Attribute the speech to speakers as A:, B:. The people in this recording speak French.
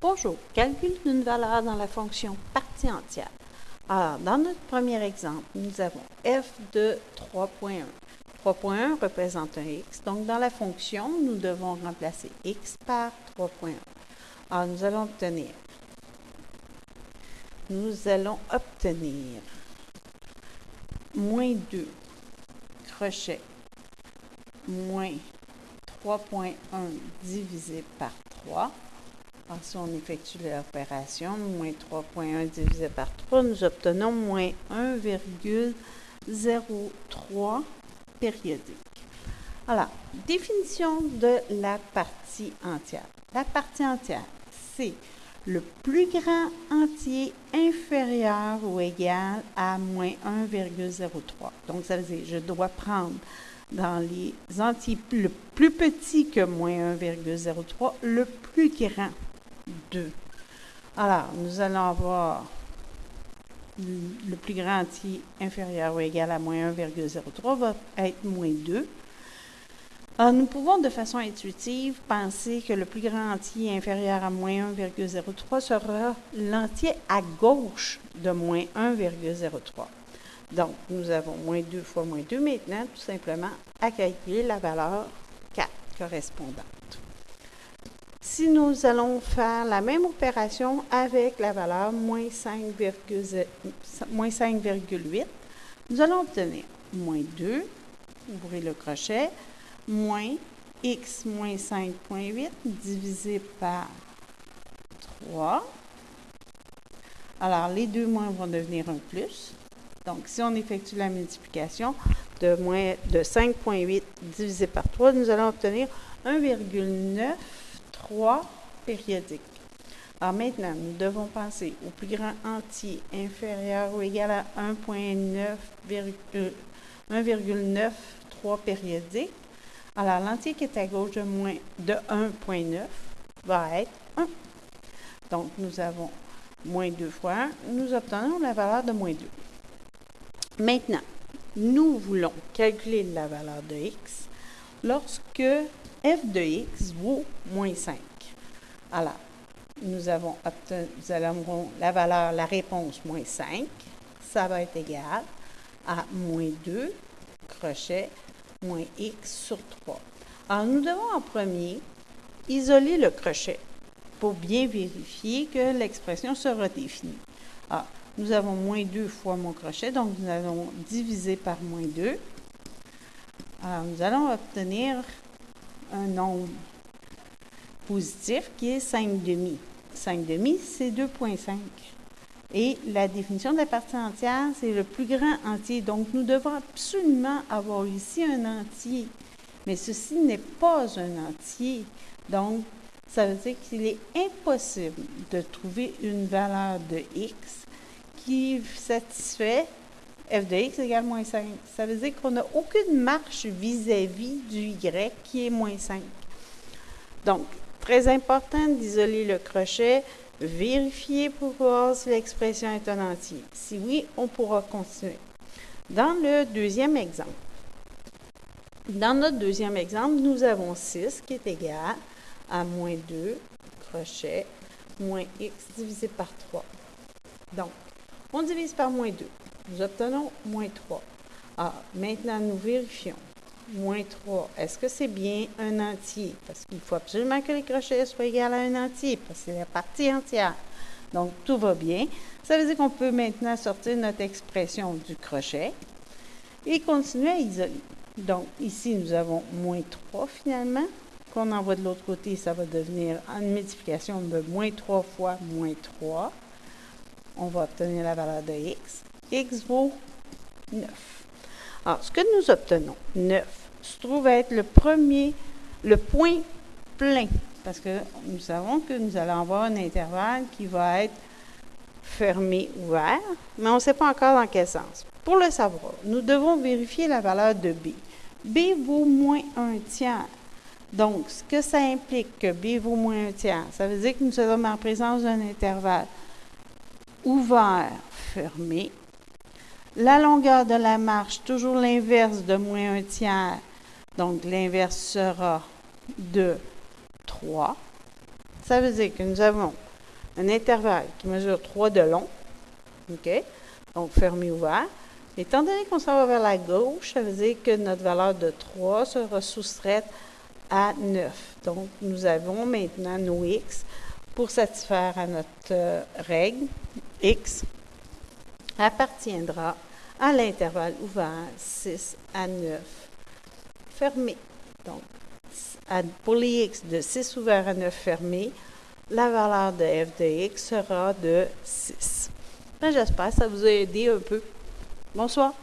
A: Bonjour, calcul d'une valeur dans la fonction partie entière. Alors, dans notre premier exemple, nous avons f de 3.1. 3.1 représente un x, donc dans la fonction, nous devons remplacer x par 3.1. Alors, nous allons obtenir moins 2 crochet moins 3.1 divisé par 3. Alors, si on effectue l'opération, moins 3.1 divisé par 3, nous obtenons moins 1,03 périodique. Alors, définition de la partie entière. La partie entière, c'est le plus grand entier inférieur ou égal à moins 1,03. Donc, ça veut dire que je dois prendre dans les entiers le plus petit que moins 1,03, le plus grand 2. Alors, nous allons avoir le plus grand entier inférieur ou égal à moins 1,03 va être moins 2. Alors, nous pouvons de façon intuitive penser que le plus grand entier inférieur à moins 1,03 sera l'entier à gauche de moins 1,03. Donc, nous avons moins 2 fois moins 2 maintenant, tout simplement, à calculer la valeur 4 correspondante. Si nous allons faire la même opération avec la valeur moins 5,8, nous allons obtenir moins 2, ouvrez le crochet, moins x moins 5,8 divisé par 3. Alors, les deux moins vont devenir un plus. Donc, si on effectue la multiplication de 5,8 divisé par 3, nous allons obtenir 1,93 périodique. Alors maintenant, nous devons penser au plus grand entier inférieur ou égal à 1,93 périodique. Alors, l'entier qui est à gauche de 1,9 va être 1. Donc, nous avons moins 2 fois 1. Nous obtenons la valeur de moins 2. Maintenant, nous voulons calculer la valeur de x lorsque f de x vaut moins 5. Alors, nous avons la réponse moins 5. Ça va être égal à moins 2 crochet moins x sur 3. Alors, nous devons en premier isoler le crochet pour bien vérifier que l'expression sera définie. Alors, nous avons moins 2 fois mon crochet, donc nous allons diviser par moins 2. Alors, nous allons obtenir un nombre positif qui est 5,5. 5,5, c'est 2,5. Et la définition de la partie entière, c'est le plus grand entier. Donc, nous devons absolument avoir ici un entier. Mais ceci n'est pas un entier. Donc, ça veut dire qu'il est impossible de trouver une valeur de x qui satisfait f de x égale moins 5. Ça veut dire qu'on n'a aucune marche vis-à-vis du y qui est moins 5. Donc, très important d'isoler le crochet, vérifier pour voir si l'expression est un entier. Si oui, on pourra continuer. Dans le deuxième exemple, nous avons 6 qui est égal à moins 2 crochet moins x divisé par 3. Donc, on divise par moins 2. Nous obtenons moins 3. Alors, maintenant, nous vérifions. Moins 3, est-ce que c'est bien un entier? Parce qu'il faut absolument que les crochets soient égaux à un entier, parce que c'est la partie entière. Donc, tout va bien. Ça veut dire qu'on peut maintenant sortir notre expression du crochet et continuer à isoler. Donc, ici, nous avons moins 3 finalement. Qu'on envoie de l'autre côté, ça va devenir une multiplication de moins 3 fois moins 3. On va obtenir la valeur de x. X vaut 9. Alors, ce que nous obtenons, 9, se trouve être le point plein, parce que nous savons que nous allons avoir un intervalle qui va être fermé, ouvert, mais on ne sait pas encore dans quel sens. Pour le savoir, nous devons vérifier la valeur de b. b vaut moins 1 tiers. Donc, ce que ça implique que b vaut moins 1 tiers, ça veut dire que nous sommes en présence d'un intervalle ouvert, fermé. La longueur de la marche, toujours l'inverse de moins 1 tiers. Donc, l'inverse sera de 3. Ça veut dire que nous avons un intervalle qui mesure 3 de long. OK? Donc, fermé, ouvert. Étant donné qu'on s'en va vers la gauche, ça veut dire que notre valeur de 3 sera soustraite à 9. Donc, nous avons maintenant nos x pour satisfaire à notre règle. X appartiendra à l'intervalle ouvert 6 à 9 fermé. Donc, pour les x de 6 ouvert à 9 fermé, la valeur de f de x sera de 6. J'espère que ça vous a aidé un peu. Bonsoir.